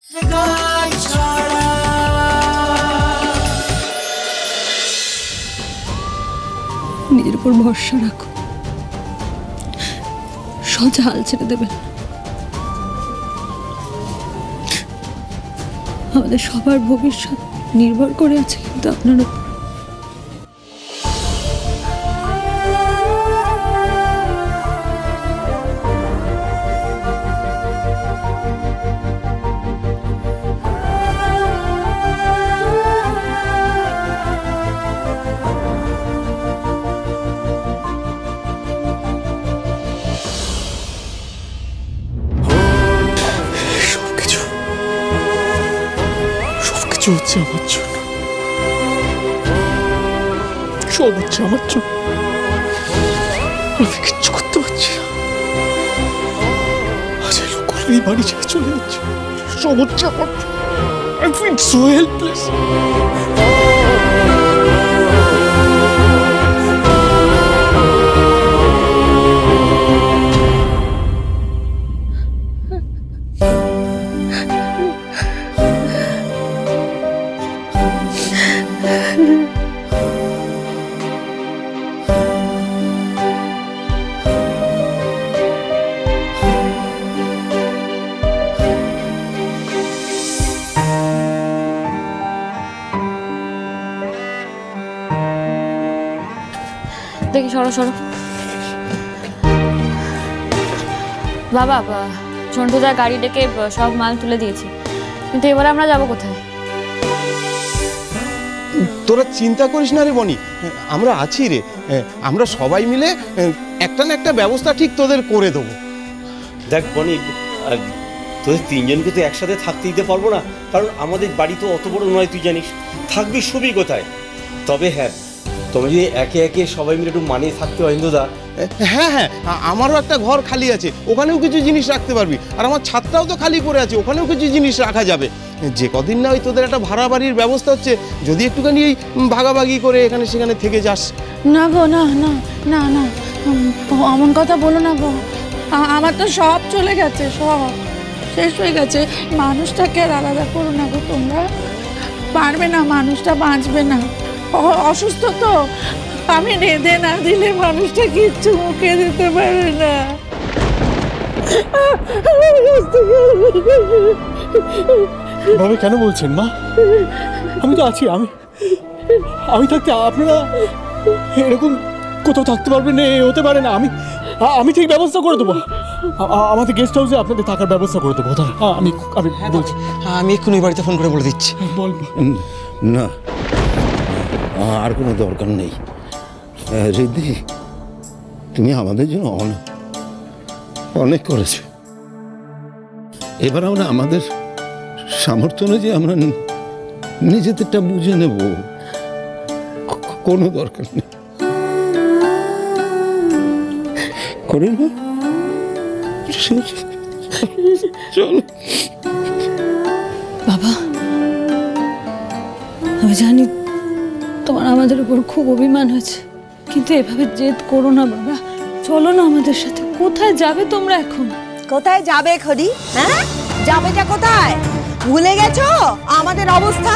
নিজের উপর ভরসা রাখো, সোজা হাল ছেড়ে দেবেন। আমাদের সবার ভবিষ্যৎ নির্ভর করে আছে কিন্তু আপনার উপর। হচ্ছে আমার জন্য, সব হচ্ছে আমার জন্য। আমি কিচ্ছু করতে পারছি না। আজ এই লোকগুলো এই বাড়ি ছেড়ে চলে যাচ্ছে, সব হচ্ছে আমার জন্য। I feel so helpless. দেখি সরো সরো। বাবা ঝন্টুদার গাড়ি ডেকে সব মাল তুলে দিয়েছি, কিন্তু এবারে আমরা যাবো কোথায়? তোরা চিন্তা করিস না রে বনি, আমরা আছি রে। আমরা সবাই মিলে একটা না একটা ব্যবস্থা ঠিক তোদের করে দেবো। দেখ বনি, তোদের তিনজনকে তো একসাথে থাকতে দিতে পারবো না, কারণ আমাদের বাড়ি তো অত বড় নয়, তুই জানিস। থাকবি শুবি কোথায়? তবে হ্যাঁ, তুমি যদি একে একে সবাই মিলে একটু মানিয়ে থাকতে হয় ইন্দুদা। হ্যাঁ হ্যাঁ, আমারও একটা ঘর খালি আছে, ওখানেও কিছু জিনিস রাখতে পারবি। আর আমার ছাদটাও তো খালি পড়ে আছে, ওখানেও কিছু জিনিস রাখা যাবে। যে কদিন না ওই তোদের একটা ভাড়া বাড়ির ব্যবস্থা হচ্ছে, যদি একটুখানি এই ভাগাভাগি করে এখানে সেখানে থেকে যাস। না গো, না না না না, এমন কথা বলো না গো। আমার তো সব চলে গেছে, সব শেষ হয়ে গেছে। মানুষটাকে আর আলাদা করো না গো, তোমরা পারবে না, মানুষটা বাঁচবে না, অসুস্থ তো। আমি রেঁধে না দিলে মানুষটা কিচ্ছু মুখে দিতে পারে না। ভাবে কেন বলছেন মা? আমি তো আছি, আমি থাকতে আপনারা এরকম কোথাও থাকতে পারবেন না, হতে পারে না। আমি ঠিক ব্যবস্থা করে দেবো, আমাদের গেস্ট হাউসে আপনাদের থাকার ব্যবস্থা করে দেবো। আমি বলছি, আমি এক্ষুনি বাড়িতে ফোন করে বলে দিচ্ছি। না, আর কোনো দরকার নেই। রিদ্ধি, তুমি আমাদের জন্য অনেক অনেক করেছো। এবার আমরা আমাদের সামর্থ্য অনুযায়ী আমরা নিজেদেরটা বুঝে নেব, কোনো দরকার নেই। করেন না, চলো। বাবা, আমি জানি তোমার আমাদের উপর খুব অভিমান হয়েছে, কিন্তু এভাবে জেদ করো না বাবা। চলো না আমাদের সাথে। কোথায় যাবে তোমরা এখন? কোথায় যাবে খড়ি? হ্যাঁ, যাবেটা কোথায়? ভুলে গেছো আমাদের অবস্থা?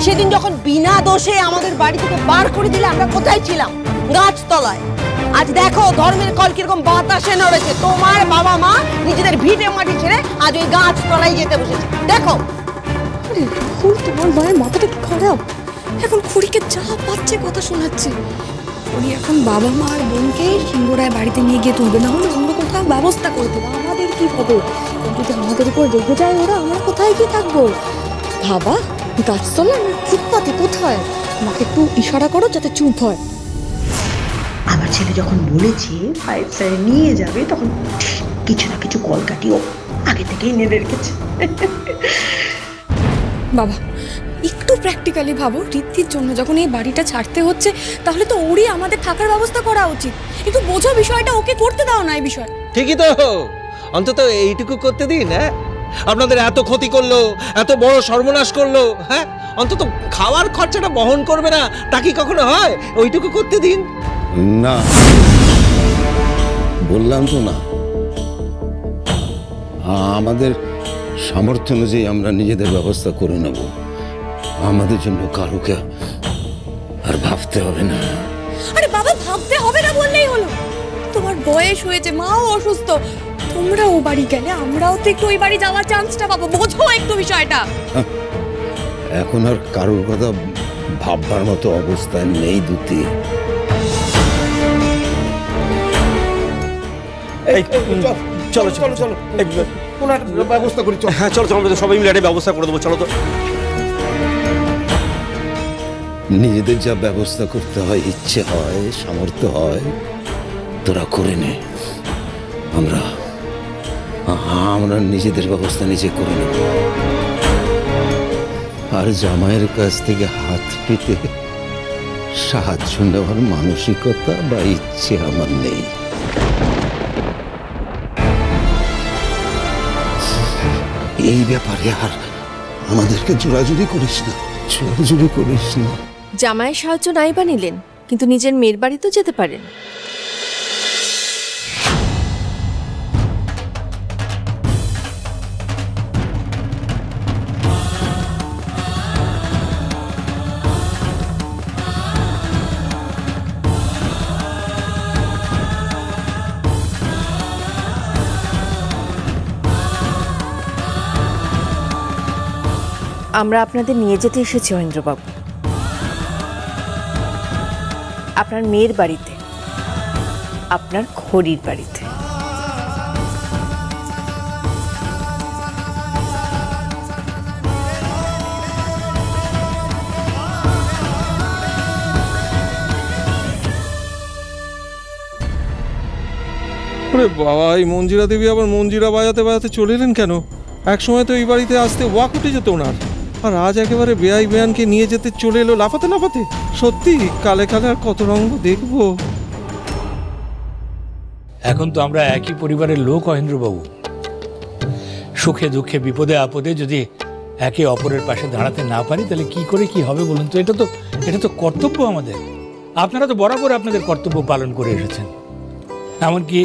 সেদিন যখন বিনা দোষে আমাদের বাড়ি থেকে বার করে দিলে আমরা কোথায় ছিলাম? গাছতলায়। আজ দেখো ধর্মের কল কিরকম বাতাসে নড়েছে। তোমার বাবা মা নিজেদের ভিটে মাটি ছেড়ে আজ ওই গাছতলায় যেতে বসেছে। দেখো, তোমার মায়ের মাথাটা কি খারাপ? এখন খুড়িকে যা পাচ্ছে কথা শোনাচ্ছে। উনি এখন বাবা মা আর বোনকে সিংহরায় বাড়িতে নিয়ে গিয়ে তুলবে, না হলে অন্য কোথাও ব্যবস্থা করে দেবো। আমাদের কি হবে? যদি আমাদের উপর রেগে যায় ওরা, আমরা কোথায় গিয়ে থাকবো? ভাবা, গাছতলা না ফুটপাতে কোথায়? আমাকে একটু ইশারা করো যাতে চুপ হয়। আমার ছেলে যখন বলেছে ফাইভ স্টারে নিয়ে যাবে, তখন কিছু না কিছু কলকাঠিও আগে থেকেই নেড়ে রেখেছে। বাবা, একটু প্র্যাকটিক্যালি ভাবো। ঋদ্ধির জন্য যখন এই বাড়িটা ছাড়তে হচ্ছে, তাহলে তো ওরই আমাদের থাকার ব্যবস্থা করা উচিত। একটু বোঝো বিষয়টা, ওকে করতে দাও না এই বিষয়। ঠিকই তো, অন্তত এইটুকু করতে দিন। হ্যাঁ, আপনাদের এত ক্ষতি করলো, এত বড় সর্বনাশ করলো, হ্যাঁ, অন্তত খাওয়ার খরচাটা বহন করবে না, তা কি কখনো হয়? ওইটুকু করতে দিন না। বললাম তো না, আমাদের সামর্থ্য অনুযায়ী আমরা নিজেদের ব্যবস্থা করে নেব। আমাদের জন্য কারুকে আর ভাবতে হবে না। আরে বাবা, ভাবতে হবে না বললেই হলো। তোমার বয়স হয়েছে, মাও অসুস্থ, তোমরা ও বাড়ি গেলে আমরাও তো একটু ওই বাড়ি যাওয়ার চান্সটা পাবো। বোঝো একটু বিষয়টা। এখন আর কারোর কথা ভাববার মতো অবস্থায় নেই দুটি। চলো চলো চলো, কোনো একটা ব্যবস্থা করি। হ্যাঁ চলো চলো, আমরা সবাই মিলে একটা ব্যবস্থা করে দেবো। চলো তো। নিজেদের যা ব্যবস্থা করতে হয়, ইচ্ছে হয়, সামর্থ্য হয়, তোরা করে নে। আমরা নিজেদের ব্যবস্থা নিজে করে নেব। আর জামাইয়ের কাছ থেকে হাত পেতে সাহায্য নেওয়ার মানসিকতা বা ইচ্ছে আমার নেই। এই ব্যাপারে আর আমাদেরকে জোরাজুরি করিস না, জোরাজুরি করিস না। জামাইয়ের সাহায্য নাই বা নিলেন, কিন্তু নিজের মেয়ের বাড়ি তো যেতে পারেন। আমরা আপনাদের নিয়ে যেতে এসেছি অহিন্দ্রবাবু, আপনার মেয়ের বাড়িতে, আপনার খড়ির বাড়িতে। ওরে বাবা, এই মঞ্জিরা দেবী আবার মঞ্জিরা বাজাতে বাজাতে চলে এলেন কেন? এক সময় তো এই বাড়িতে আসতে ওয়াক উঠে যেত ওনার, আর আজ একেবারে বেআই বেয়ানকে নিয়ে যেতে চলে এলো লাফাতে লাফাতে। সত্যি কালে কালে আর কত রঙ্গ দেখবো। এখন তো আমরা একই পরিবারের লোক অহিন্দ্রবাবু। সুখে দুঃখে বিপদে আপদে যদি একে অপরের পাশে দাঁড়াতে না পারি তাহলে কি করে কি হবে বলুন তো? এটা তো কর্তব্য আমাদের। আপনারা তো বরাবর আপনাদের কর্তব্য পালন করে এসেছেন। এমনকি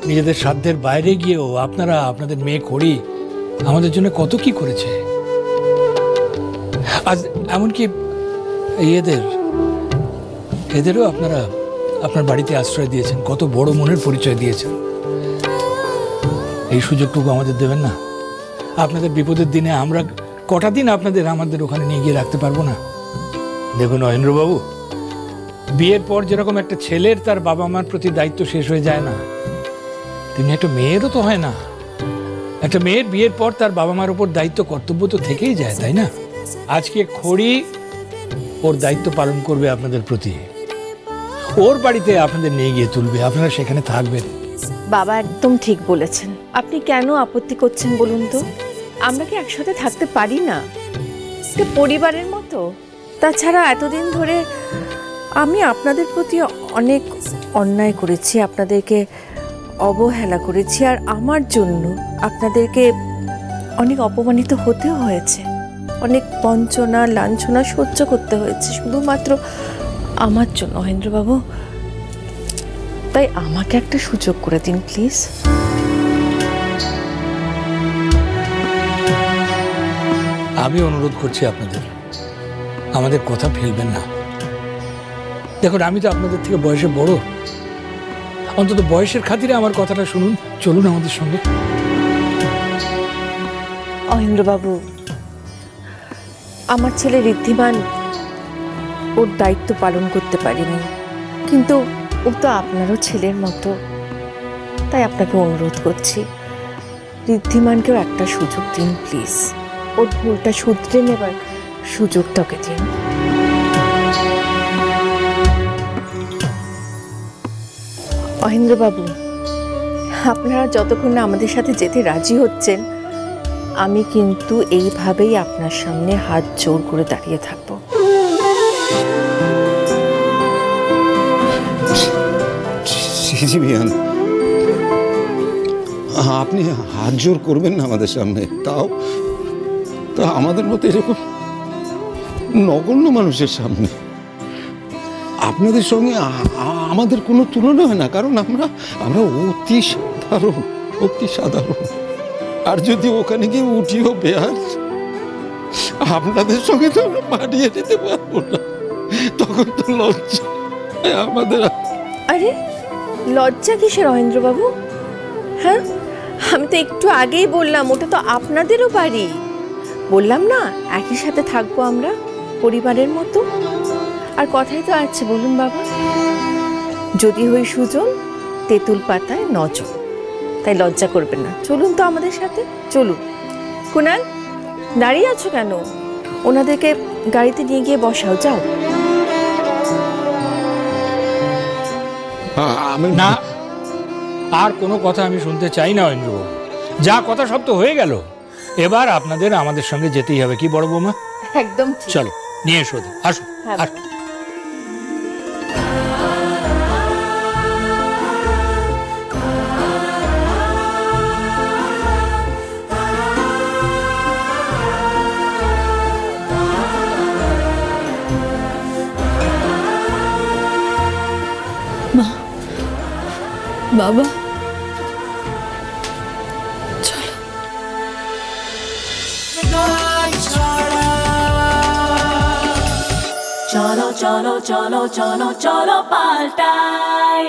নিজেদের সাধ্যের বাইরে গিয়েও আপনারা, আপনাদের মেয়ে খড়ি আমাদের জন্য কত কি করেছে। আজ এমনকি এদেরও আপনারা আপনার বাড়িতে আশ্রয় দিয়েছেন, কত বড় মনের পরিচয় দিয়েছেন। এই সুযোগটুকু আমাদের দেবেন না? আপনাদের বিপদের দিনে আমরা কটা দিন আমাদের ওখানে নিয়ে গিয়ে রাখতে পারবো না? দেখুন অহিন্দ্রবাবু, বিয়ের পর যেরকম একটা ছেলের তার বাবা মার প্রতি দায়িত্ব শেষ হয়ে যায় না, তেমনি একটা মেয়েরও তো হয় না। একটা মেয়ের বিয়ের পর তার বাবা মার উপর দায়িত্ব কর্তব্য তো থেকেই যায়, তাই না? আজকে খড়ি ওর দায়িত্ব পালন করবে আপনাদের প্রতি, ওর বাড়িতে আপনাদের নিয়ে গিয়ে তুলবে, আপনারা সেখানে থাকবেন। বাবা একদম ঠিক বলেছেন। আপনি কেন আপত্তি করছেন বলুন তো? আমরা কি একসাথে থাকতে পারি না? এটা পরিবারের মতো। তাছাড়া এতদিন ধরে আমি আপনাদের প্রতি অনেক অন্যায় করেছি, আপনাদেরকে অবহেলা করেছি, আর আমার জন্য আপনাদেরকে অনেক অপমানিত হতেও হয়েছে, অনেক বঞ্চনা লাঞ্ছনা সহ্য করতে হয়েছে শুধুমাত্র আমার জন্য অহিন্দ্রবাবু। তাই আমাকে একটা সুযোগ করে দিন প্লিজ। আমি অনুরোধ করছি আপনাদের, আমাদের কথা ফেলবেন না। দেখুন, আমি তো আপনাদের থেকে বয়সে বড়, অন্তত বয়সের খাতিরে আমার কথাটা শুনুন, চলুন আমাদের সঙ্গে। অহিন্দ্রবাবু, আমার ছেলে ঋদ্ধিমান ওর দায়িত্ব পালন করতে পারেনি, কিন্তু ও তো আপনারও ছেলের মতো। তাই আপনাকে অনুরোধ করছি, ঋদ্ধিমানকেও একটা সুযোগ দিন প্লিজ। ওর ভুলটা শুধরে নেবার সুযোগটাকে দিন। অহিন্দ্রবাবু, আপনারা যতক্ষণ না আমাদের সাথে যেতে রাজি হচ্ছেন, আমি কিন্তু এইভাবেই আপনার সামনে হাত জোর করে দাঁড়িয়ে থাকবো। আপনি হাত জোর করবেন না আমাদের সামনে, তাও আমাদের মতো এরকম নগণ্য মানুষের সামনে। আপনাদের সঙ্গে আমাদের কোনো তুলনা হয় না, কারণ আমরা অতি সাধারণ। আর যদি ওখানে গিয়ে উঠিও বেয়ার, আপনাদের সঙ্গে তো আমরা মানিয়ে নিতে পারবো না, তখন তো লজ্জা আমাদের। আরে লজ্জা কিসের মহেন্দ্রবাবু? হ্যাঁ, আমি তো একটু আগেই বললাম ওটা তো আপনাদেরও বাড়ি। বললাম না একই সাথে থাকবো আমরা পরিবারের মতো। আর কথাই তো আছে, বলুন বাবা, যদি হই সুজন তেঁতুল পাতায় নজন। তাই লজ্জা করবেন না, চলুন তো আমাদের সাথে, চলুন। কুনাল, দাঁড়িয়ে আছো কেন? ওনাদেরকে গাড়িতে নিয়ে গিয়ে বসাও, যাও। না, আর কোনো কথা আমি শুনতে চাই না অইন্দ্রবাবু। যা কথা সব তো হয়ে গেল, এবার আপনাদের আমাদের সঙ্গে যেতেই হবে, কি বড় বৌমা? একদম। চলো নিয়ে এসো, আসো আসো। মা, বাবা, চলো চলো চলো চলো চলো পাল্টাই।